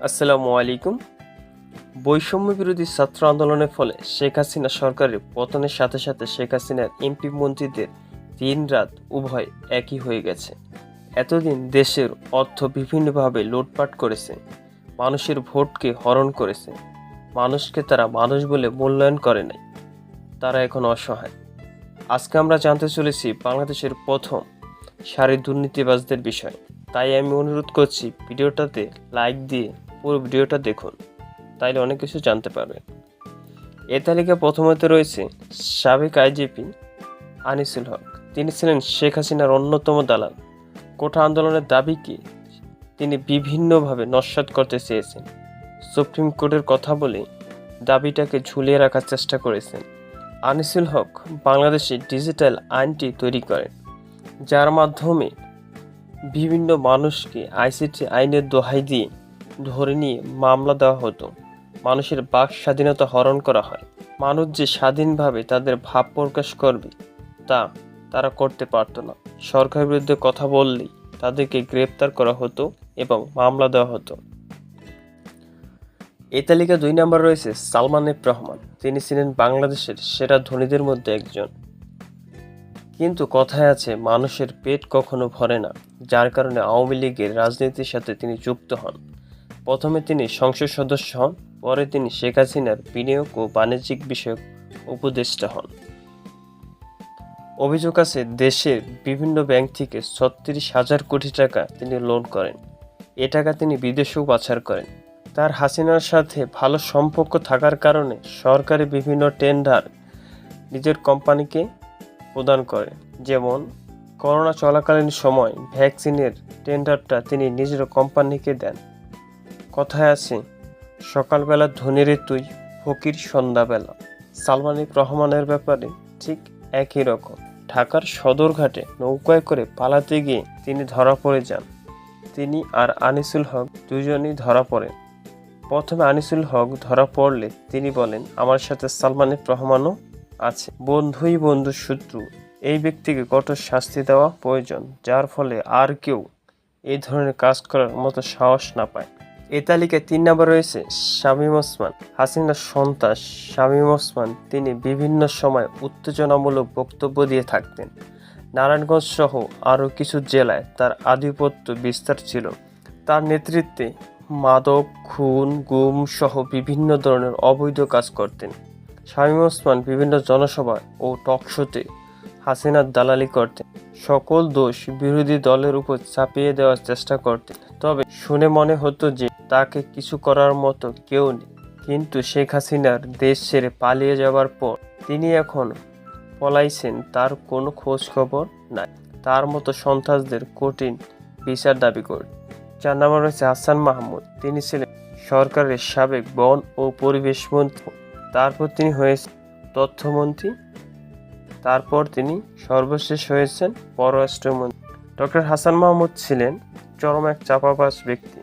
আসসালামু আলাইকুম। বৈষম্য বিরোধী ছাত্র আন্দোলনের ফলে শেখ হাসিনা সরকারের পতনের সাথে সাথে শেখ হাসিনার এমপি মন্ত্রীদের দিন রাত উভয় একই হয়ে গেছে। এতদিন দেশের অর্থ বিভিন্নভাবে লুটপাট করেছে, মানুষের ভোটকে হরণ করেছে, মানুষকে তারা মানুষ বলে মূল্যায়ন করে নাই। তারা এখন অসহায়। আজকে আমরা জানতে চলেছি বাংলাদেশের প্রথম সারির দুর্নীতিবাজদের বিষয়। তাই আমি অনুরোধ করছি ভিডিওটাতে লাইক দিয়ে পুরো ভিডিওটা দেখুন, তাইলে অনেক কিছু জানতে পারবেন। এ তালিকা প্রথমত রয়েছে সাবেক আইজিপি আনিসুল হক। তিনি ছিলেন শেখ হাসিনার অন্যতম দালাল। কোটা আন্দোলনের দাবিকে তিনি বিভিন্নভাবে নস্যাৎ করতে চেয়েছেন। সুপ্রিম কোর্টের কথা বলে দাবিটাকে ঝুলিয়ে রাখার চেষ্টা করেছেন। আনিসুল হক বাংলাদেশে ডিজিটাল আইনটি তৈরি করেন, যার মাধ্যমে বিভিন্ন মানুষকে আইসিটি আইনের দোহাই দিয়ে ধরে নিয়ে মামলা দেওয়া হতো। মানুষের বাক স্বাধীনতা হরণ করা হয়। মানুষ যে স্বাধীনভাবে তাদের ভাব প্রকাশ করবে তা তারা করতে পারত না। সরকারের বিরুদ্ধে কথা বললেই তাদেরকে গ্রেপ্তার করা হতো এবং মামলা দেওয়া হতো। এই তালিকা 2 নম্বর রয়েছে সালমান এফ রহমান। তিনি ছিলেন বাংলাদেশের সেরা ধনীদের মধ্যে একজন। কিন্তু কথায় আছে, মানুষের পেট কখনো ভরে না, যার কারণে আওয়ামী লীগের রাজনীতির সাথে তিনি যুক্ত হন। প্রথমে তিনি সংসদ সদস্য হন, পরে তিনি শেখ হাসিনার বিনিয়োগ ও বাণিজ্যিক বিষয়ক উপদেষ্টা হন। অভিযোগ আছে দেশের বিভিন্ন ব্যাংক থেকে 36,000 কোটি টাকা তিনি লোন করেন। এ টাকা তিনি বিদেশেও পাচার করেন। তার হাসিনার সাথে ভালো সম্পর্ক থাকার কারণে সরকারি বিভিন্ন টেন্ডার নিজের কোম্পানিকে প্রদান করে। যেমন করোনা চলাকালীন সময় ভ্যাকসিনের টেন্ডারটা তিনি নিজের কোম্পানিকে দেন। কথায় আছে, সকালবেলা ধনীরে তুই, ফকির সন্ধ্যাবেলা। সালমান এফ রহমানের ব্যাপারে ঠিক একই রকম। ঢাকার সদরঘাটে নৌকায় করে পালাতে গিয়ে তিনি ধরা পড়ে যান। তিনি আর আনিসুল হক দুজনেই ধরা পড়েন। প্রথমে আনিসুল হক ধরা পড়লে তিনি বলেন, আমার সাথে সালমান এফ রহমানও আছে। বন্ধুই বন্ধুর শত্রু। এই ব্যক্তিকে কঠোর শাস্তি দেওয়া প্রয়োজন, যার ফলে আর কেউ এই ধরনের কাজ করার মতো সাহস না পায়। এই তালিকায় 3 নম্বর রয়েছে শামীম ওসমান। হাসিনার সন্তান শামীম ওসমান তিনি বিভিন্ন সময় উত্তেজনামূলক বক্তব্য দিয়ে থাকতেন। নারায়ণগঞ্জ সহ আরও কিছু জেলায় তার আধিপত্য বিস্তার ছিল। তার নেতৃত্বে মাদক, খুন, গুম সহ বিভিন্ন ধরনের অবৈধ কাজ করতেন। শামীম ওসমান বিভিন্ন জনসভা ও টকশোতে হাসিনার দালালি করতেন। সকল দোষ বিরোধী দলের উপর চাপিয়ে দেওয়ার চেষ্টা করতেন। তবে শুনে মনে হতো যে তাকে কিছু করার মতো কেউ নেই। কিন্তু শেখ হাসিনার দেশ ছেড়ে পালিয়ে যাওয়ার পর তিনি এখন পলাইছেন, তার কোনো খোঁজ খবর নাই। তার মতো সন্ত্রাসদের কঠিন বিচার দাবি করে। 4 নম্বর রয়েছে হাসান মাহমুদ। তিনি ছিলেন সরকারের সাবেক বন ও পরিবেশ মন্ত্রী। তারপর তিনি হয়েছেন তথ্যমন্ত্রী। তারপর তিনি সর্বশেষ হয়েছেন পররাষ্ট্রমন্ত্রী। ডক্টর হাসান মাহমুদ ছিলেন চরম এক চাপাবাজ ব্যক্তি।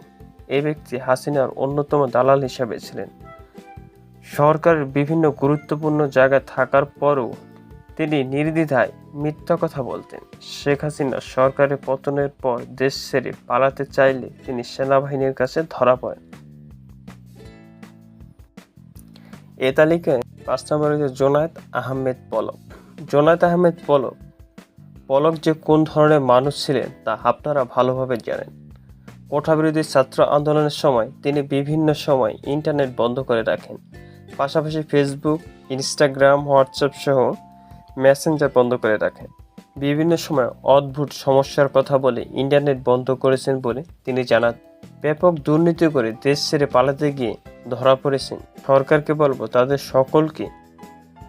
এই ব্যক্তি হাসিনার অন্যতম দালাল হিসাবে ছিলেন। সরকারের বিভিন্ন গুরুত্বপূর্ণ জায়গায় থাকার পরও তিনি নির্দ্বিধায় মিথ্যা কথা বলতেন। শেখ হাসিনা সরকারের পতনের পর দেশ ছেড়ে পালাতে চাইলে তিনি সেনাবাহিনীর কাছে ধরা পড়েন। এ তালিকায় 5 নম্বর রয়েছে জোনায়েদ আহমেদ পলক। জোনায়েদ আহমেদ পলক যে কোন ধরনের মানুষ ছিলেন তা আপনারা ভালোভাবে জানেন। কোটা বিরোধী ছাত্র আন্দোলনের সময় তিনি বিভিন্ন সময় ইন্টারনেট বন্ধ করে রাখেন। পাশাপাশি ফেসবুক, ইনস্টাগ্রাম, হোয়াটসঅ্যাপ সহ মেসেঞ্জার বন্ধ করে রাখেন। বিভিন্ন সময় অদ্ভুত সমস্যার কথা বলে ইন্টারনেট বন্ধ করেছেন বলে তিনি জানান। ব্যাপক দুর্নীতি করে দেশ ছেড়ে পালাতে গিয়ে ধরা পড়েছেন। সরকারকে বলবো তাদের সকলকে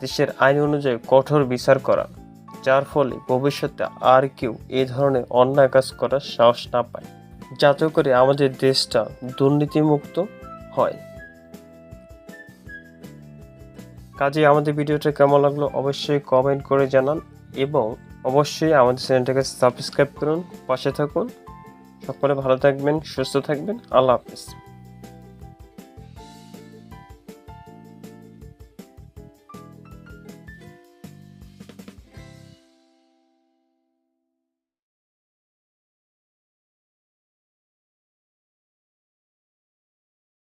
দেশের আইন অনুযায়ী কঠোর বিচার করা, যার ফলে ভবিষ্যতে আর কেউ এই ধরনের অন্যায় কাজ করার সাহস না পায়, যাতে করে আমাদের দেশটা দুর্নীতিমুক্ত হয়। কাজে আমাদের ভিডিওটা কেমন লাগলো অবশ্যই কমেন্ট করে জানান এবং অবশ্যই আমাদের চ্যানেলটাকে সাবস্ক্রাইব করুন, পাশে থাকুন। সকলে ভালো থাকবেন, সুস্থ থাকবেন। আল্লাহ হাফেজ।